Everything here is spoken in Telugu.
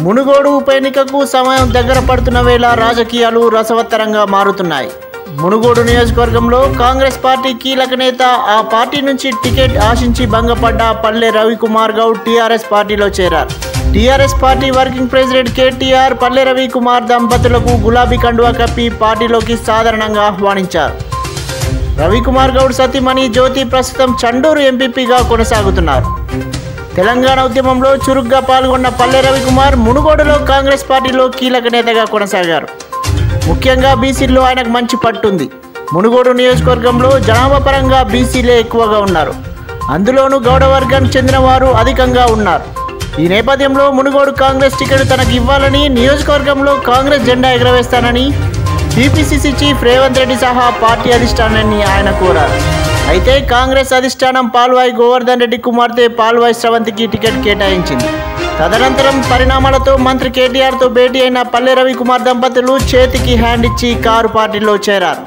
మునుగోడు ఉప ఎన్నికకు సమయం దగ్గర పడుతున్న వేళ రాజకీయాలు రసవత్తరంగా మారుతున్నాయి. మునుగోడు నియోజకవర్గంలో కాంగ్రెస్ పార్టీ కీలక నేత, ఆ పార్టీ నుంచి టికెట్ ఆశించి భంగపడ్డ పల్లె రవికుమార్ గౌడ్ టీఆర్ఎస్ పార్టీలో చేరారు. TRS party working president KTR పల్లె రవికుమార్ దంపతులకు గులాబీ కండువా కప్పి పార్టీలోకి సాధారణంగా ఆహ్వానించారు. రవికుమార్ గౌడ్ సతీమణి జ్యోతి ప్రస్తుతం చండూరు ఎంపీపీగా కొనసాగుతున్నారు. తెలంగాణ ఉద్యమంలో చురుగ్గా పాల్గొన్న పల్లె రవికుమార్ మునుగోడులో కాంగ్రెస్ పార్టీలో కీలక నేతగా కొనసాగారు. ముఖ్యంగా బీసీల్లో ఆయనకు మంచి పట్టుంది. మునుగోడు నియోజకవర్గంలో జనాభా పరంగా బీసీలే ఎక్కువగా ఉన్నారు. అందులోనూ గౌడ వర్గానికి చెందిన వారు అధికంగా ఉన్నారు. ఈ నేపథ్యంలో మునుగోడు కాంగ్రెస్ టికెట్ తనకు ఇవ్వాలని, నియోజకవర్గంలో కాంగ్రెస్ జెండా ఎగరవేస్తానని టీపీసీసీ చీఫ్ రేవంత్ రెడ్డి సహా పార్టీ అధిష్టానాన్ని ఆయన కోరారు. అయితే కాంగ్రెస్ అధిష్టానం పాల్వాయి గోవర్ధన్ రెడ్డి కుమార్తె పాల్వాయి స్రవంతికి టికెట్ కేటాయించింది. తదనంతరం పరిణామాలతో మంత్రి కేటీఆర్తో భేటీ అయిన పల్లె రవికుమార్ దంపతులు చేతికి హ్యాండ్ ఇచ్చి కారు పార్టీలో చేరారు.